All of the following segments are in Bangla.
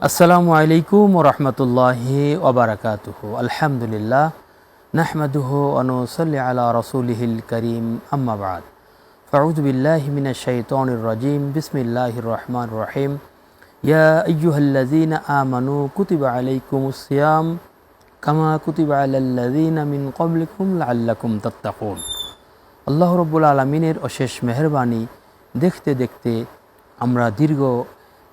আসসালামু আলাইকুম ওয়া রাহমাতুল্লাহি ওয়া বারাকাতুহু। আলহামদুলিল্লাহ নাহমাদুহু ওয়া নুসাল্লি আলা রাসূলিহিল কারীম, আম্মা বা'দ। ফাউযু বিল্লাহি মিনাশ শাইতানির রাজীম। বিসমিল্লাহির রহমানির রহিম। ইয়া আইয়ুহাল্লাযীনা আমানু কুতিবা আলাইকুমুস সিয়াম কামা কুতিবা আলাল্লাযীনা মিন ক্বাবলিকুম লাআল্লাকুম তাত্তাকুন। আল্লাহ রাব্বুল আলামিনের অশেষ মেহেরবানি, দেখতে দেখতে আমরা দীর্ঘ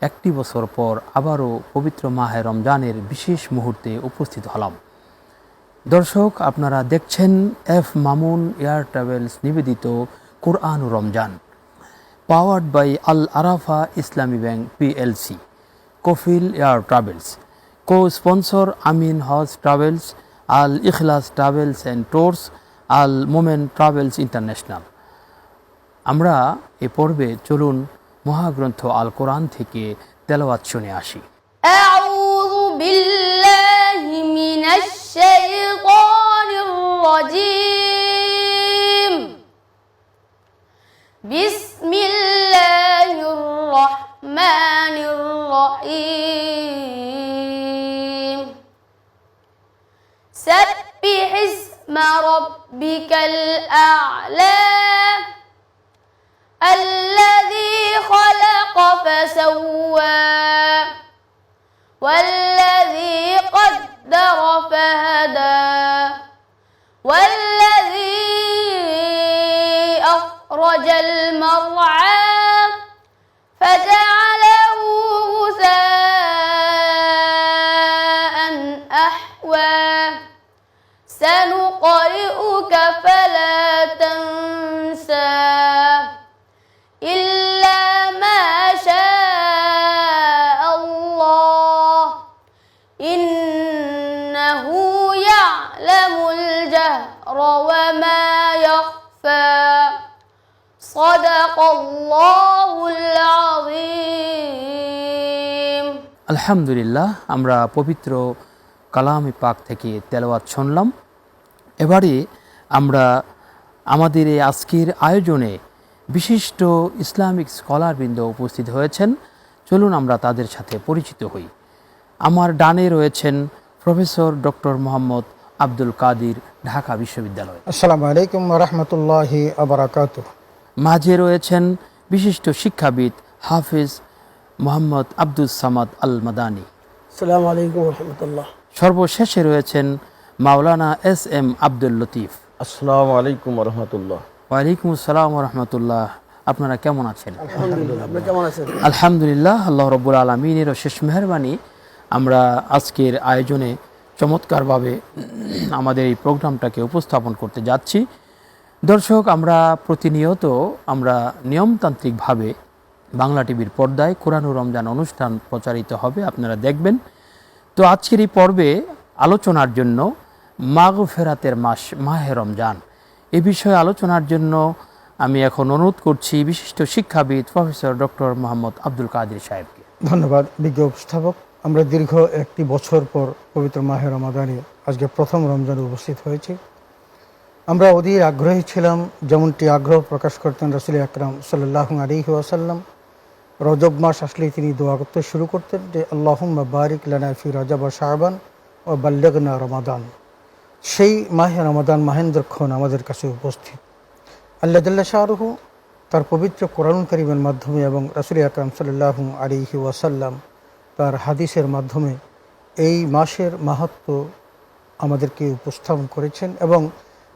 একটি বছর পর আবারও পবিত্র মাহে রমজানের বিশেষ মুহূর্তে উপস্থিত হলাম। দর্শক, আপনারা দেখছেন এফ মামুন এয়ার ট্রাভেলস নিবেদিত কোরআন ও Ramzan, powered by Al Arafa Islami bank PLC, Kafil air travels, co sponsor Amin Hajj travels, Al Ikhlas travels and tours, Al Momen travels international. আমরা এ পর্বে চলুন মহাগ্রন্থ আল কোরআন থেকে তেলাওয়াত শুনে আসি। আউযু বিল্লাহি মিনাশ শাইতানির রাজীম। বিসমিল্লাহির রহমানির রহিম। সাব্বিহিসমা রাব্বিকাল আ'লা الذي خلق فسوى والذي قدر فهدى والذي أخرج المرعى فجعله غثاء أحوى سنقرئك فلا تنسى إلا ما شاء الله إنه يعلم الجهر وما يخفى صدق الله العظيم। আলহামদুলিল্লাহ, আমরা পবিত্র কালামে পাক থেকে তেলাওয়াত শুনলাম। এবারে আমরা আমাদের এই আজকের আয়োজনে বিশিষ্ট ইসলামিক স্কলারবৃন্দ উপস্থিত হয়েছেন। চলুন আমরা তাদের সাথে পরিচিত হই। আমার ডানে রয়েছেন প্রফেসর ডক্টর মোহাম্মদ আব্দুল কাদির, ঢাকা বিশ্ববিদ্যালয়। আসসালামু আলাইকুম ওয়া রাহমাতুল্লাহি ওয়া বারাকাতুহু। মাঝে রয়েছেন বিশিষ্ট শিক্ষাবিদ হাফেজ মোহাম্মদ আব্দুস সামাদ আল মাদানী। আসসালামু আলাইকুম ওয়া রাহমাতুল্লাহ। সর্বশেষে রয়েছেন মাওলানা এস এম আব্দুল লতিফ। আসসালামু আলাইকুম ওয়া রাহমাতুল্লাহ। ওয়ালাইকুম আসসালাম ওয়া রাহমাতুল্লাহ। আপনারা কেমন আছেন? আলহামদুলিল্লাহ। আপনি কেমন আছেন? আলহামদুলিল্লাহ, আল্লাহ রাব্বুল আলামিনের অশেষ মেহেরবানি। আমরা আজকের আয়োজনে চমৎকারভাবে আমাদের এই প্রোগ্রামটাকে উপস্থাপন করতে যাচ্ছি। দর্শক, আমরা প্রতিনিয়ত নিয়মতান্ত্রিকভাবে বাংলা টিভির পর্দায় কোরআন ও রমজান অনুষ্ঠান প্রচারিত হবে, আপনারা দেখবেন। তো আজকের এই পর্বে আলোচনার জন্য মাগফিরাতের মাস মাহে রমজান, এ বিষয়ে আলোচনার জন্য আমি এখন অনুরোধ করছি বিশিষ্ট শিক্ষাবিদ প্রফেসর ডক্টর মোহাম্মদ আব্দুল কাদির সাহেবকে। ধন্যবাদ বিজ্ঞ উপস্থাপক। আমরা দীর্ঘ একটি বছর পর পবিত্র মাহে রমাদানে আজকে প্রথম রমজানে উপস্থিত হয়েছি। আমরা অধীর আগ্রহী ছিলাম, যেমনটি আগ্রহ প্রকাশ করতেন রাসূল আকরাম সাল্লাল্লাহু আলাইহি ওয়াসাল্লাম। রজব মাস আসলেই তিনি দোয়া করতে শুরু করতেন যে আল্লাহুম্মা বারিক লানা ফি রজব ওয়া শাবান ওয়া বাল্লিগনা রমাদান। সেই মাহে রমাদান মাহেন্দ্রক্ষণ আমাদের কাছে উপস্থিত। আল্লাহ জাল্লা শাহরুহু তার পবিত্র কোরআন কারীমের মাধ্যমে এবং রাসূল আকরাম সাল্লাল্লাহু আলাইহি ওয়াসাল্লাম তার হাদিসের মাধ্যমে এই মাসের মাহাত্ম্য আমাদেরকে উপস্থাপন করেছেন। এবং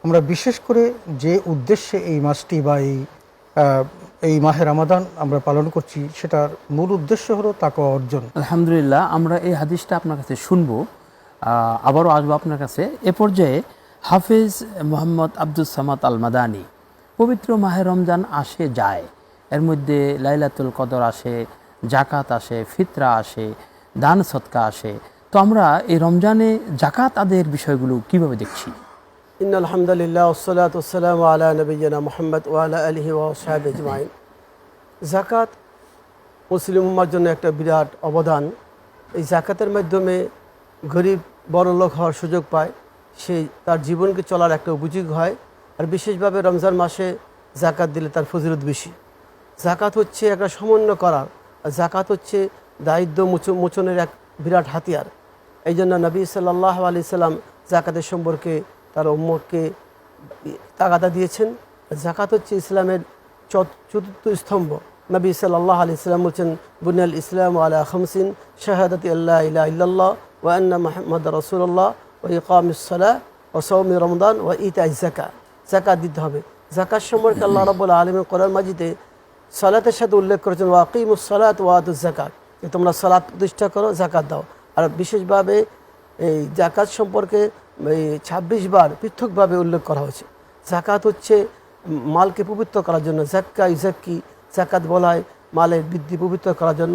আমরা বিশেষ করে যে উদ্দেশ্যে এই মাসটি বা এই মাহে রমাদান আমরা পালন করছি, সেটার মূল উদ্দেশ্য হলো তাকওয়া অর্জন। আলহামদুলিল্লাহ, আমরা এই হাদিসটা আপনার কাছে শুনবো, আবারও আসবো আপনার কাছে। এ পর্যায়ে হাফেজ মোহাম্মদ আব্দুস সামাদ আল মাদানী, পবিত্র মাহে রমজান আসে যায়, এর মধ্যে লাইলাতুল কদর আসে, জাকাত আসে, ফিতরা আসে, দান সদকা আসে। তো আমরা এই রমজানে জাকাত আদায়ের বিষয়গুলো কিভাবে দেখছি? ইন্নাল হামদুলিল্লাহ ওয়াসসালাতু ওয়াসসালামু আলা নবিয়িনা মুহাম্মদ ওয়া আলা আলিহি ওয়া আসহাবিহি আজমাইন। যাকাত মুসলিম উম্মার জন্য একটা বিরাট অবদান। এই যাকাতের মাধ্যমে গরিব বড়লোক হওয়ার সুযোগ পায়, সে তার জীবনকে চলার একটা উপযোগ হয়। আর বিশেষভাবে রমজান মাসে জাকাত দিলে তার ফজিলত বেশি। জাকাত হচ্ছে একটা সমন্বয় করার, আর জাকাত হচ্ছে দারিদ্র মোচনের এক বিরাট হাতিয়ার। এই জন্য নবী সাল্লাল্লাহু আলাইহি সাল্লাম জাকাতের সম্পর্কে তার উম্মতকে তাগাদা দিয়েছেন। জাকাত হচ্ছে ইসলামের চতুর্থ স্তম্ভ। নবী সাল্লাল্লাহু আলাইহি সাল্লাম বলছেন, বুনিয়াল ইসলাম আলা খামসিন শাহাদাতি আল্লা ইলাহা ইল্লাল্লাহ ওয়া আন্না মুহাম্মাদার রাসূলুল্লাহ ওয়া ইকামিস সালাহ ওয়া সাওমি রমাদান ওয়া ইতাইজ যাকাত। জাকাত দিতে হবে। জাকাত সম্পর্কে আল্লাহ রাব্বুল আলামিন কোরআন মাজিদে সালাতের সাথে উল্লেখ করেছেন, ওয়া আকিমুস সালাত ওয়া আতুজ যাকাত, তোমরা সালাত প্রতিষ্ঠা করো, জাকাত দাও। আর বিশেষভাবে এই জাকাত সম্পর্কে 26 বার পৃথকভাবে উল্লেখ করা হয়েছে। জাকাত হচ্ছে মালকে পবিত্র করার জন্য, জাক্কা ইজাক্কি, জাকাত বলা হয় মালের বৃদ্ধি পবিত্র করার জন্য।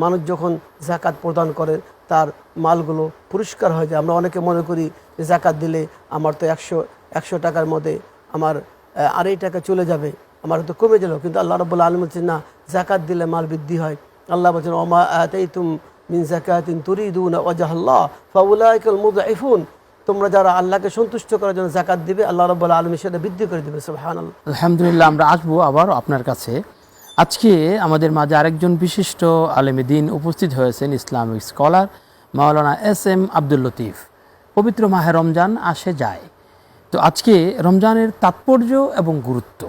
মানুষ যখন জাকাত প্রদান করে তার মালগুলো পরিষ্কার হয়ে যায়। আমরা অনেকে মনে করি যে জাকাত দিলে আমার তো 100 টাকার মধ্যে আমার 2.5 টাকা চলে যাবে, আমার তো কমে গেল। কিন্তু আল্লাহ রাব্বুল আলামিন বলছেন না, জাকাত দিলে মাল বৃদ্ধি হয়। আল্লাহ বলছেন, ওমা আতাইতুম মিন যাকাতিন তুরিদুনা ওয়াজহাল্লাহ ফাউলাইকাল মুযআইফুন, তোমরা যারা আল্লাহকে সন্তুষ্ট করার জন্য জাকাত দিবে, আল্লাহ রাব্বুল আলামিন সেটা বৃদ্ধি করে দিবে। সুবহানাল্লাহ। আলহামদুলিল্লাহ, আমরা আসবো আবার আপনার কাছে। আজকে আমাদের মাঝে আরেকজন বিশিষ্ট আলেমে দ্বীন উপস্থিত হয়েছেন, ইসলামিক স্কলার মাওলানা SM আব্দুল লতিফ। পবিত্র মাহে রমজান আসে যায়, তো আজকে রমজানের তাৎপর্য এবং গুরুত্ব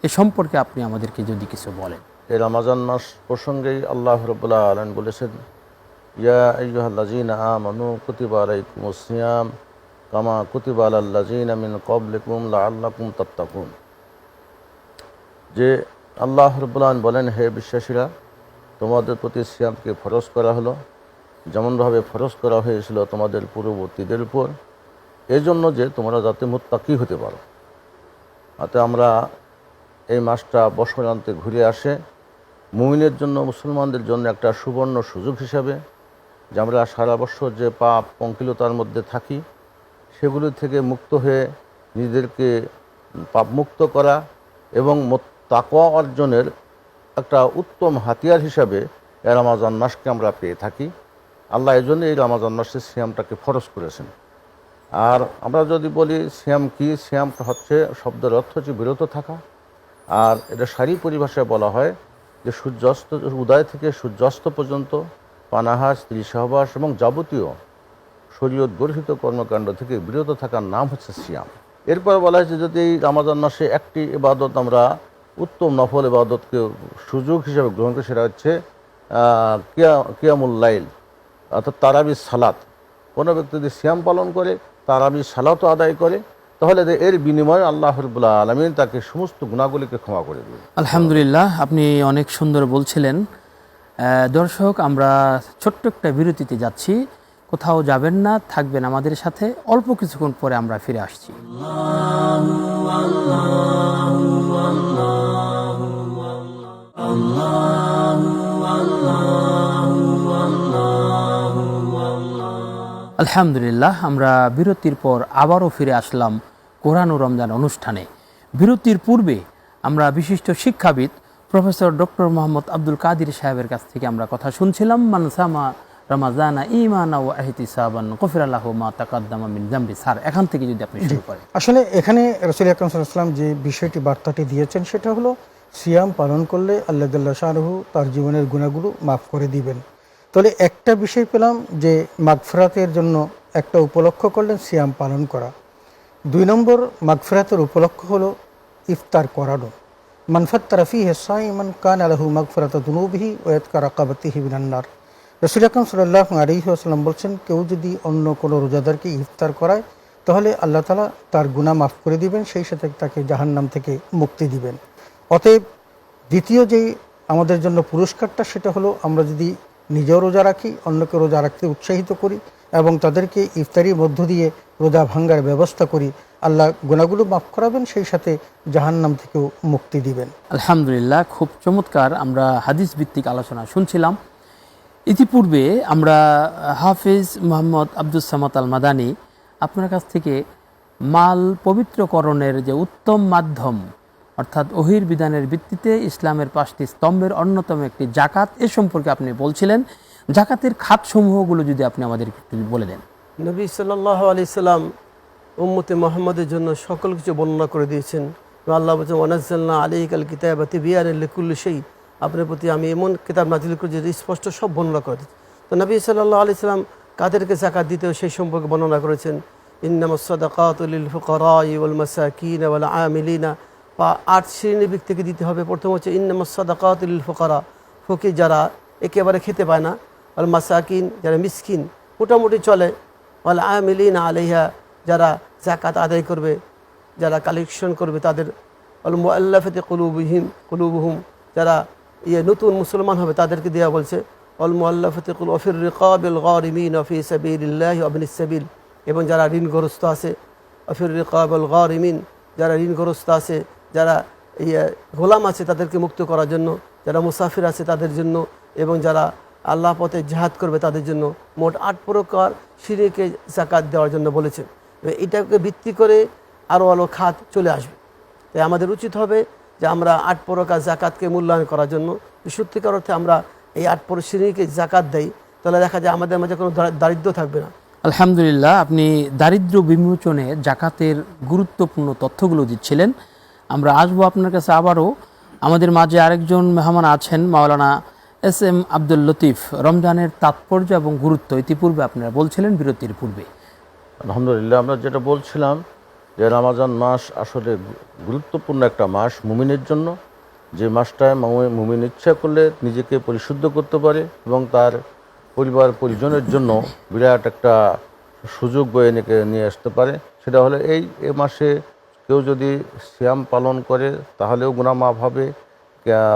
এ সম্পর্কে আপনি আমাদেরকে যদি কিছু বলেন। এই রমজান মাস প্রসঙ্গেই আল্লাহ রাব্বুল আলামিন বলেছেন, ইয়া আইয়ুহাল্লাযীনা আমানু কুতিবা আলাইকুমুস সিয়াম কামা কুতিবা আলাল্লাযীনা মিন ক্বাবলিকুম লাআল্লাকুম তাত্তাকুন। যে আল্লাহ রাব্বুল আলামিন বলেন, হে বিশ্বাসীরা, তোমাদের প্রতি সিয়ামকে ফরজ করা হলো যেমনভাবে ফরজ করা হয়েছিল তোমাদের পূর্ববর্তীদের উপর, এই জন্য যে তোমরা যাতে মুত্তাকি হতে পারো। তাতে আমরা এই মাসটা বছরান্তে ঘুরে আসে মুমিনের জন্য, মুসলমানদের জন্য একটা সুবর্ণ সুযোগ হিসাবে, যে আমরা সারা বছর যে পাপ পঙ্কিলতার মধ্যে থাকি সেগুলি থেকে মুক্ত হয়ে নিজেদেরকে পাপমুক্ত করা এবং তাকওয়া অর্জনের একটা উত্তম হাতিয়ার হিসাবে এই রমজান মাসকে আমরা পেয়ে থাকি। আল্লাহ এই জন্য এই রমজান মাসে সিয়ামটাকে ফরজ করেছেন। আর আমরা যদি বলি সিয়াম কি, সিয়ামটা হচ্ছে শব্দের অর্থ হচ্ছে বিরত থাকা। আর এটা শারীরিক পরিভাষায় বলা হয় যে সূর্যাস্ত উদয় থেকে সূর্যাস্ত পর্যন্ত পানাহার, স্ত্রী সহবাস এবং যাবতীয় শরীয়ত গর্হিত কর্মকাণ্ড থেকে বিরত থাকার নাম হচ্ছে সিয়াম। এরপর বলা হয়েছে যদি এই রমজান মাসে একটি ইবাদত আমরা উত্তম নফল ইবাদতকে সুযোগ হিসাবে গ্রহণ করি, সেটা হচ্ছে কিয়ামুল লাইল, অর্থাৎ তারাবির সালাত। কোনো ব্যক্তি যদি সিয়াম পালন করে, তারাবির সালাতও আদায় করে, তাহলে এর বিনিময়ে আল্লাহ রাব্বুল আলামিন তাকে সমস্ত গুনাহগুলিকে ক্ষমা করে দেবেন। আলহামদুলিল্লাহ, আপনি অনেক সুন্দর বলছিলেন। দর্শক, আমরা ছোট্ট একটা বিরতিতে যাচ্ছি, কোথাও যাবেন না, থাকবেন আমাদের সাথে। অল্প কিছুক্ষণ পরে আমরা ফিরে আসছি। আলহামদুলিল্লাহ, আমরা বিরতির পর আবারও ফিরে আসলাম কোরআন ও রমজান অনুষ্ঠানে। বিরতির পূর্বে আমরা বিশিষ্ট শিক্ষাবিদ প্রফেসর ডক্টর মোহাম্মদ আব্দুল কাদির সাহেবের কাছ থেকে আমরা কথা শুনছিলাম। মান সামা রমাজানা ঈমানা ওয়া ইহতিসাবান গফিরা লাহু মা তাকাদ্দামা মিন যামবি। স্যার, এখান থেকে যদি আপনি শুরু করেন। আসলে এখানে রাসূল আকরাম সাল্লাল্লাহু আলাইহি ওয়াসাল্লাম যে বিষয়টি বার্তাটি দিয়েছেন সেটা হলো সিয়াম পালন করলে আল্লাহ জাল্লা শানুহু তার জীবনের গুনাহগুলো মাফ করে দিবেন। তাহলে একটা বিষয় পেলাম যে মাগফিরাতের জন্য একটা উপলক্ষ করলেন সিয়াম পালন করা। 2 নম্বর মাগফিরাতের উপলক্ষ হলো ইফতার করানো। মান ফাত্তারা ফীহি সাইমান কানা লাহু মাগফিরাতু যুনুবিহি ওয়া ইতকা রাকাবাতিহি মিনান নার। রাসূল আকরাম সাল্লাল্লাহু আলাইহি ওয়াসাল্লাম বলছেন, কেউ যদি অন্য কোনো রোজাদারকে ইফতার করায় তাহলে আল্লাহ তাআলা তার গুনাহ মাফ করে দিবেন, সেই সাথে তাকে জাহান্নাম থেকে মুক্তি দিবেন। অতএব দ্বিতীয় যে আমাদের জন্য পুরস্কারটা সেটা হলো আমরা যদি নিজেও রোজা রাখি, অন্যকে রোজা রাখতে উৎসাহিত করি এবং তাদেরকে ইফতারির মধ্য দিয়ে রোজা ভাঙ্গার ব্যবস্থা করি, আল্লাহ গুনাহগুলো মাফ করাবেন, সেই সাথে জাহান্নাম থেকেও মুক্তি দিবেন। আলহামদুলিল্লাহ, খুব চমৎকার আমরা হাদিস ভিত্তিক আলোচনা শুনছিলাম। ইতিপূর্বে আমরা হাফিজ মোহাম্মদ আব্দুস সামাদ আল মাদানী আপনার কাছ থেকে মাল পবিত্রকরণের যে উত্তম মাধ্যম, অর্থাৎ ওহির বিধানের ভিত্তিতে ইসলামের 5টি স্তম্ভের অন্যতম একটি জাকাত, এ সম্পর্কে আপনি বলছিলেন। জাকাতের খাতসমূহগুলো যদি আপনি আমাদের একটু বলে দেন। নবী সাল্লাল্লাহু আলাইহি সাল্লাম উম্মতে মুহাম্মাদের জন্য সকল কিছু বর্ণনা করে দিয়েছেন। আল্লাহ বলছেন ওয়ানাজ্জালনা আলাইকাল কিতাবা তিবয়ানান লিকুল্লি শাই, আপনার প্রতি আমি এমন কিতাব নাজিল করেছি যে স্পষ্ট সব বর্ণনা করে দিয়েছে। তো নবী সাল্লাল্লাহু আলাইহি সাল্লাম কাদেরকে যাকাত দিতেও সেই সম্পর্কে বর্ণনা করেছেন। ইন্নামাস সাদাকাতু লিল ফুকারাই ওয়াল মাসাকিন ওয়াল আমিলিনা, 8 শ্রেণীর ব্যক্তিকে দিতে হবে। প্রথম হচ্ছে ইন্নামাস সাদাকাতু লিল ফুকারা, ফকির যারা একেবারে খেতে পায় না, ওয়াল মাসাকিন যারা মিসকিন মোটামুটি চলে, ওয়াল আমিলিনা আলাইহা যারা যাকাত আদায় করবে, যারা কালেকশন করবে তাদের, ওয়াল মুআল্লাফাতি কুলুবুহুম যারা নতুন মুসলমান হবে তাদেরকে দেওয়া বলছে, ওয়াল মুআল্লাফাতি কুলুবুহুম ওয়া ফির রিকাবিল গারিমিন ওয়া ফি সাবিলিল্লাহি ওয়া ইবনিস সাবিল, এবং যারা ঋণগ্রস্ত আছে, ওয়া ফির রিকাবিল গারিমিন যারা ঋণগ্রস্ত আছে, যারা গোলাম আছে তাদেরকে মুক্ত করার জন্য, যারা মুসাফির আছে তাদের জন্য, এবং যারা আল্লাহ পথে জিহাদ করবে তাদের জন্য। মোট 8 প্রকার শিরকে যাকাত দেওয়ার জন্য বলেছেন। এটাকে ভিত্তি করে আরও আলো খাত চলে আসবে। তাই আমাদের উচিত হবে যে আমরা 8 প্রকার যাকাতকে মূল্যায়ন করার জন্য সত্যিকার অর্থে আমরা এই 8 শ্রেণীকে যাকাত দেই, তাহলে দেখা যায় আমাদের মাঝে কোনো দারিদ্র্য থাকবে না। আলহামদুলিল্লাহ, আপনি দারিদ্র্য বিমোচনে জাকাতের গুরুত্বপূর্ণ তথ্যগুলো দিচ্ছিলেন। আমরা আসবো আপনার কাছে আবারও। আমাদের মাঝে আরেকজন মেহমান আছেন, মাওলানা এস.এম. আব্দুল লতিফ। রমজানের তাৎপর্য এবং গুরুত্ব ইতিপূর্বে আপনারা বলছিলেন বিরতির পূর্বে। আলহামদুলিল্লাহ, আমরা যেটা বলছিলাম যে রমজান মাস আসলে গুরুত্বপূর্ণ একটা মাস মুমিনের জন্য, যে মাসটায় মুমিন ইচ্ছা করলে নিজেকে পরিশুদ্ধ করতে পারে এবং তার পরিবার পরিজনের জন্য বিরাট একটা সুযোগ বয়ে নিয়ে আসতে পারে। সেটা হলে এই মাসে কেউ যদি সিয়াম পালন করে তাহলেও গুনাহ মাফ হবে,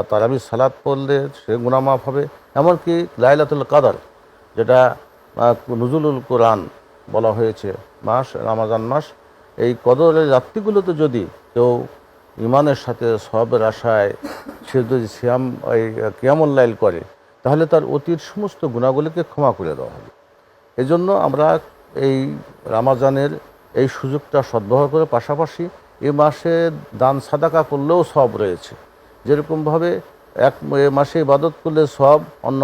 তারাবি সালাত পড়লে সে গুনাহ মাফ হবে। এমনকি লাইলাতুল কদর, যেটা নুজুলুল কোরআন বলা হয়েছে মাস, রমজান মাস, এই কদরের রাত্রিগুলোতে যদি কেউ ইমানের সাথে সওয়াবের আশায় সে যদি সিয়াম কিয়ামুল লাইল করে তাহলে তার অতীত সমস্ত গুনাহগুলিকে ক্ষমা করে দেওয়া হবে। এজন্য আমরা এই রমজানের এই সুযোগটা সদ্ব্যবহার করে পাশাপাশি এই মাসে দান সাদাকা করলেও সওয়াব রয়েছে। যেরকমভাবে এক মাসে ইবাদত করলে সওয়াব অন্য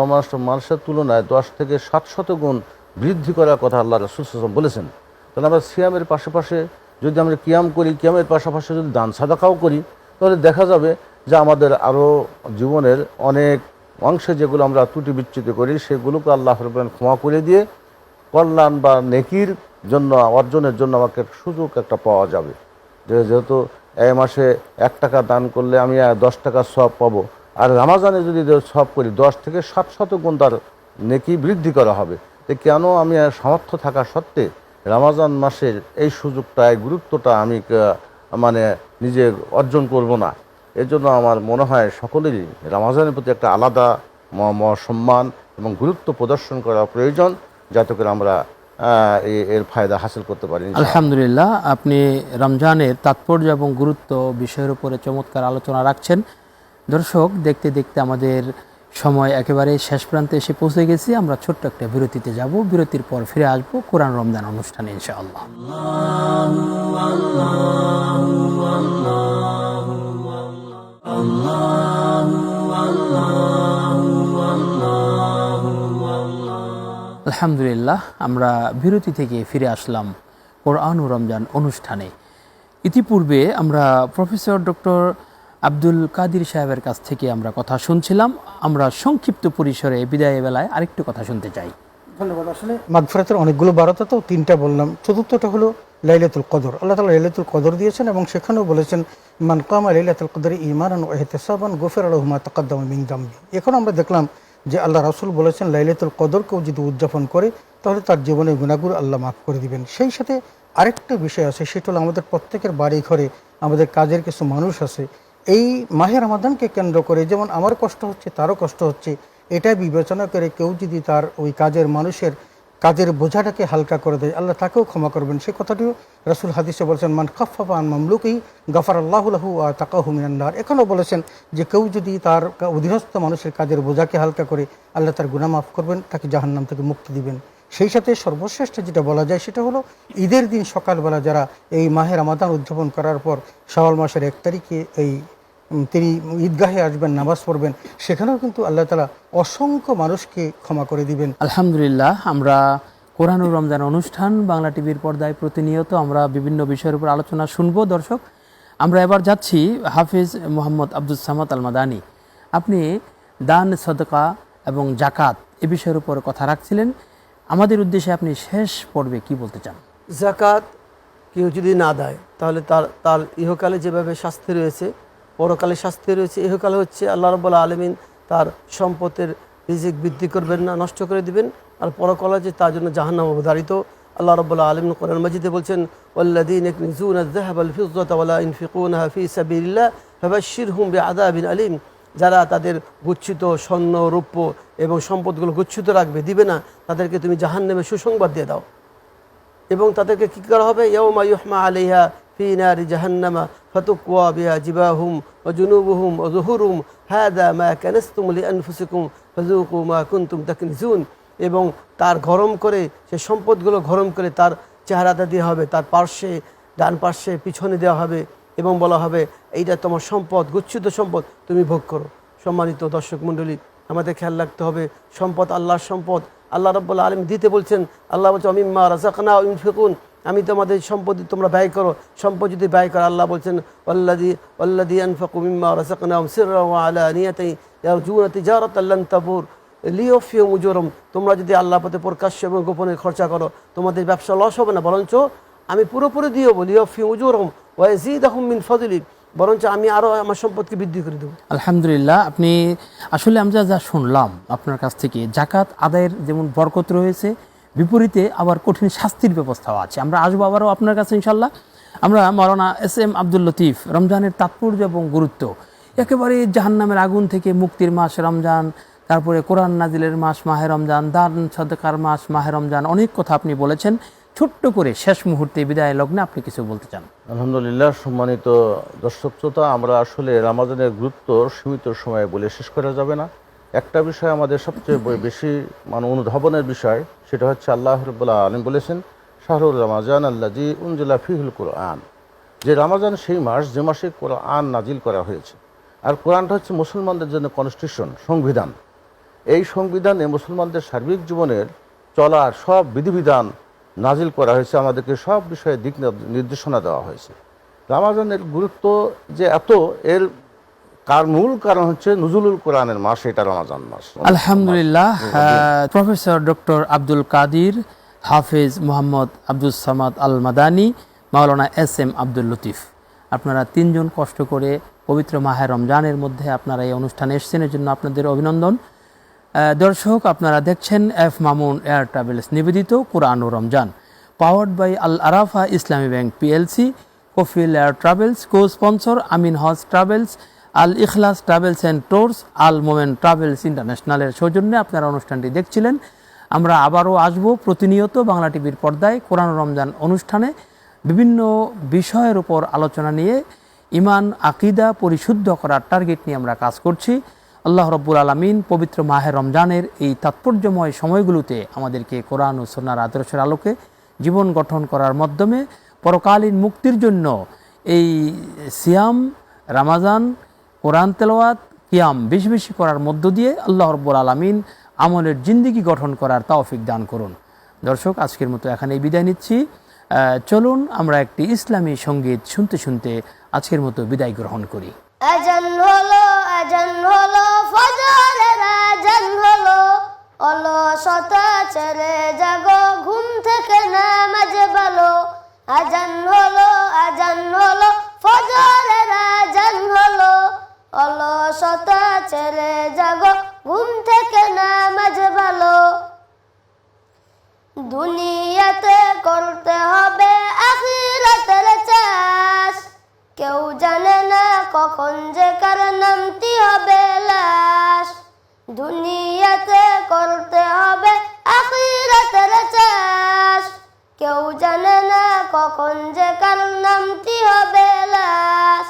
মাসের তুলনায় 10 থেকে 700 গুণ বৃদ্ধি করার কথা আল্লাহ রাসূল সাল্লাল্লাহু আলাইহি ওয়াসাল্লাম বলেছেন। তাহলে আমরা সিয়ামের পাশাপাশি যদি আমরা কিয়াম করি, কিয়ামের পাশাপাশি যদি দান সাদাকাও করি, তাহলে দেখা যাবে যে আমাদের আরও জীবনের অনেক অংশে যেগুলো আমরা ত্রুটি বিচ্যুতি করি সেগুলোকে আল্লাহ রাব্বুল ক্ষমা করে দিয়ে কল্যাণ বা নেকির জন্য অর্জনের জন্য আমাকে সুযোগ একটা পাওয়া যাবে। যেহেতু এই মাসে 1 টাকা দান করলে আমি 10 টাকা সওয়াব পাবো, আর রমজানে যদি সওয়াব করি 10 থেকে 700 গুণ তার নেকি বৃদ্ধি করা হবে। তো কেন আমি সামর্থ্য থাকা সত্ত্বে রমজান মাসের এই সুযোগটা, এই গুরুত্বটা আমি নিজে অর্জন করব না? এর জন্য আমার মনে হয় সকলেরই রমজানের প্রতি একটা আলাদা সম্মান এবং গুরুত্ব প্রদর্শন করা প্রয়োজন, যাতে করে আমরা এর ফায়দা হাসিল করতে পারি। আলহামদুলিল্লাহ, আপনি রমজানের তাৎপর্য এবং গুরুত্ব বিষয়ের উপরে চমৎকার আলোচনা রাখছেন। দর্শক, দেখতে দেখতে আমাদের সময় একেবারে শেষ প্রান্তে এসে পৌঁছে গেছি। আমরা ছোট্ট একটা বিরতিতে যাব, বিরতির পর ফিরে আসবো কোরআন রমজান অনুষ্ঠানে ইনশাআল্লাহ। আলহামদুলিল্লাহ, আমরা বিরতি থেকে ফিরে আসলাম কোরআন ও রমজান অনুষ্ঠানে। ইতিপূর্বে আমরা প্রফেসর ডক্টর আব্দুল কাদির সাহেবের কাছ থেকে আমরা কথা শুনছিলাম। আমরা সংক্ষিপ্ত পরিসরে বিদায় বেলায় আরেকটু কথা শুনতে চাই। ধন্যবাদ। আসলে মাগফিরাতের অনেকগুলো বারাতে তো 3টা বললাম, চতুর্থটা হলো লাইলাতুল কদর। আল্লাহ তাআলা লাইলাতুল কদর দিয়েছেন এবং সেখানেও বলেছেন মান কামা লাইলাতুল কদরি ঈমানান ওয়া ইহতিসাবান গুফিরা লাহু মা তাকাদ্দামা মিন যামবি। এখন আমরা দেখলাম যে আল্লাহ রাসূল বলেছেন লাইলাতুল কদরকেও যদি উদযাপন করে তাহলে তার জীবনের গুনাহগুলো আল্লাহ মাফ করে দিবেন। সেই সাথে আরেকটা বিষয় আছে, সেটা হলো আমাদের প্রত্যেকের বাড়ি ঘরে আমাদের কাজের কিছু মানুষ আছে, এই মাহে রমাদানকে কেন্দ্র করে যেমন আমার কষ্ট হচ্ছে তারও কষ্ট হচ্ছে, এটা বিবেচনা করে কেউ যদি তার ওই কাজের মানুষের কাজের বোঝাটাকে হালকা করে দেয় আল্লাহ তাকেও ক্ষমা করবেন। সে কথাটিও রাসূল হাদিসে বলেছেন মান খাফফাফা আন মামলুকি গাফারাল্লাহু লাহু ওয়া তাকাহু মিনান নার। এখানেও বলেছেন যে কেউ যদি তার অধীনস্থ মানুষের কাজের বোঝাকে হালকা করে আল্লাহ তার গুনাহ মাফ করবেন, তাকে জাহান্নাম থেকে মুক্তি দিবেন। সেই সাথে সর্বশ্রেষ্ঠ যেটা বলা যায় সেটা হলো ঈদের দিন সকালবেলা যারা এই মাহে রমাদান উদযাপন করার পর শাওয়াল মাসের 1 তারিখে তিনি ঈদগাহে আসবেন, নামাজ পড়বেন, সেখানেও কিন্তু আল্লাহ তাআলা অসংখ্য মানুষকে ক্ষমা করে দিবেন। আলহামদুলিল্লাহ, আমরা কোরআন ও রমজান অনুষ্ঠান বাংলা টিভির পর্দায় প্রতিনিয়ত আমরা বিভিন্ন বিষয়ের উপর আলোচনা শুনবো। দর্শক, আমরা এবার যাচ্ছি হাফিজ মোহাম্মদ আব্দুস সামাদ আল মাদানী। আপনি দান, সদকা এবং জাকাত এ বিষয়ের উপর কথা রাখছিলেন। আমাদের উদ্দেশ্যে আপনি শেষ পর্বে কি বলতে চান? জাকাত কেউ যদি না দেয় তাহলে তার ইহকালে যেভাবে শাস্তি রয়েছে, পরকালে শাস্তি রয়েছে। ইহকালে হচ্ছে আল্লাহ রাব্বুল আলামিন তার সম্পদের রিজিক বৃদ্ধি করবেন না, নষ্ট করে দিবেন। আর পরকালে যে তার জন্য জাহান্নাম অবধারিত। আল্লাহ রাব্বুল আলামিন কোরআন মাজিদে বলছেন, ওয়াল্লাযীনা ইয়াকনিজুনা আয-যাহাবা ওয়াল ফিদ্দাতা ওয়া লা ইউনফিকুনাহা ফী সাবিলিল্লাহ ফাবাশশিরহুম বিআযাবিন আলীম। যারা তাদের গুচ্ছিত স্বর্ণ, রৌপ্য এবং সম্পদগুলো গুচ্ছিত রাখবে, দিবে না, তাদেরকে তুমি জাহান্নামের সুসংবাদ দিয়ে দাও। এবং তাদেরকে কী করা হবে? ইয়াউমা ইউহমা আলাইহা ফি নারি জাহান্নামা ফাতুকওয়া বিহা জিবাহুম ওয়া জুনুবুহুম ওয়া যুহুরুহুম হাযা মা কানাসতুম লিআনফুসিকুম ফাযুকু মা কুনতুম তাকনিজুন। এবং তার গরম করে, সে সম্পদগুলো গরম করে তার চেহারাটা দেওয়া হবে, তার পার্শ্বে, ডান পার্শ্বে, পিছনে দেওয়া হবে এবং বলা হবে এইটা তোমার সম্পদ, গুচ্ছিত সম্পদ, তুমি ভোগ করো। সম্মানিত দর্শক মণ্ডলী, আমাদের খেয়াল রাখতে হবে, সম্পদ আল্লাহর সম্পদ। আল্লাহ রাব্বুল আলামিন দিতে বলছেন, আল্লাহ বলছে মিম্মা রাযাকনাহুম ইউনফিকুন, আমি তোমাদের সম্পদ তোমরা ব্যয় করো। সম্পদ যদি ব্যয় করো, আল্লাহ বলছেন ওয়াল্লাযী আনফাকু মিম্মা রাযাকনাহুম সিররান ওয়া আলানিয়াতান ইয়ারজুনা তিজারাতান লান তাবুর লিওয়াফিহিম উজুরহুম। তোমরা যদি আল্লাহ পথে প্রকাশ্য এবং গোপনে খরচা করো, তোমাদের ব্যবসা লস হবে না, বরঞ্চ আমি পুরোপুরি দিয়ে বলি লিওয়াফিহিম উজুরহুম ওয়া ইয়াজিদাহুম মিন ফাদলি, বরঞ্চ আমি আরও আমার সম্পদকে বৃদ্ধি করে দেবো। আলহামদুলিল্লাহ, আপনি আসলে আমরা যা শুনলাম আপনার কাছ থেকে, জাকাত আদায়ের যেমন বরকত রয়েছে, বিপরীতে আবার কঠিন শাস্তির ব্যবস্থাও আছে। আমরা আসবো আবারও আপনার কাছে ইনশাল্লাহ। আমরা মাওলানা এস.এম. আব্দুল লতিফ, রমজানের তাৎপর্য এবং গুরুত্ব, একেবারে জাহান্নামের আগুন থেকে মুক্তির মাস রমজান, তারপরে কোরআন নাজিলের মাস মাহে রমজান, দান সদকার মাস মাহে রমজান, অনেক কথা আপনি বলেছেন। ছোট্ট করে শেষ মুহূর্তে বিদায় লগ্নে আপনি কিছু বলতে চান? আলহামদুলিল্লাহ, সম্মানিত দর্শক শ্রোতা, আমরা আসলে রমাদানের গুরুত্ব সীমিত সময়ে বলে শেষ করা যাবে না। একটা বিষয় আমাদের সবচেয়ে বেশি অনুধাবনের বিষয়, সেটা হচ্ছে আল্লাহ রাব্বুল আলামিন বলেছেন শাহরুর রমাজান আল্লাযী উনজিলা ফীহিল কুরআন, যে রমাজান সেই মাস যে মাসে কোরআন নাজিল করা হয়েছে। আর কোরআনটা হচ্ছে মুসলমানদের জন্য কনস্টিটিউশন, সংবিধান। এই সংবিধানে মুসলমানদের সার্বিক জীবনের চলার সব বিধিবিধান নাজিল করা হয়েছে, আমাদেরকে সব বিষয়ে দিক নির্দেশনা দেওয়া হয়েছে। রমাজানের গুরুত্ব যে এত, এর মূল কারণ হচ্ছে নুজুলুল কোরআনের মাস, এটা রমাজান মাস। আলহামদুলিল্লাহ, প্রফেসর ডক্টর আব্দুল কাদির, হাফিজ মোহাম্মদ আব্দুস সামাদ আল মাদানী, মাওলানা এস.এম. আব্দুল লতিফ, আপনারা তিনজন কষ্ট করে পবিত্র মাহে রমজানের মধ্যে আপনারা এই অনুষ্ঠানে এসেছেন, এর জন্য আপনাদের অভিনন্দন। দর্শক, আপনারা দেখছেন এফ মামুন এয়ার ট্রাভেলস নিবেদিত কোরআন ও Ramzan, powered by Al Arafa Islami bank PLC, Kafil air travels, co sponsor Amin Hajj travels, Al Ikhlas travels and tours, Al Momen travels ইন্টারন্যাশনালের সৌজন্যে আপনারা অনুষ্ঠানটি দেখছিলেন। আমরা আবারও আসব প্রতিনিয়ত বাংলা টিভির পর্দায় কোরআন রমজান অনুষ্ঠানে বিভিন্ন বিষয়ের উপর আলোচনা নিয়ে। ইমান আকিদা পরিশুদ্ধ করার টার্গেট নিয়ে আমরা কাজ করছি। আল্লাহ রব্বুল আলামিন পবিত্র মাহে রমজানের এই তাৎপর্যময় সময়গুলোতে আমাদেরকে কোরআন ও সুন্নাহর আদর্শের আলোকে জীবন গঠন করার মাধ্যমে পরকালীন মুক্তির জন্য এই সিয়াম, রমাজান, কোরআন তেলাওয়াত, কিয়াম বেশি বেশি করার মধ্য দিয়ে আল্লাহ রব্বুল আলামিন আমলের জিন্দেগি গঠন করার তৌফিক দান করুন। দর্শক, আজকের মতো এখানেই বিদায় নিচ্ছি। চলুন আমরা একটি ইসলামী সঙ্গীত শুনতে শুনতে আজকের মতো বিদায় গ্রহণ করি। আজান হলো ফজরের আজান হলো, অলসতা ছেড়ে জাগো, ঘুম থেকে নামাজ ভালো। আজান হলো ফজরের আজান হলো, অলসতা ছেড়ে জাগো, ঘুম থেকে নামাজ ভালো। দুনিয়াতে করতে হবে আখিরাতের চাষ, কেউ জানে না কখন যে কার নামটি হবে লাশ। দুনিয়াতে করতে হবে আখিরাতের চাষ, কেউ জানে না কখন যে কার নামটি হবে লাশ।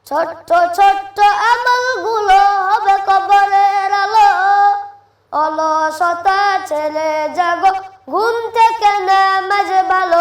ছোট্ট ছোট্ট আমলগুলো হবে কবরের আলো, অলসতা ছেড়ে জাগো, ঘুম থেকে নামাজ ভালো।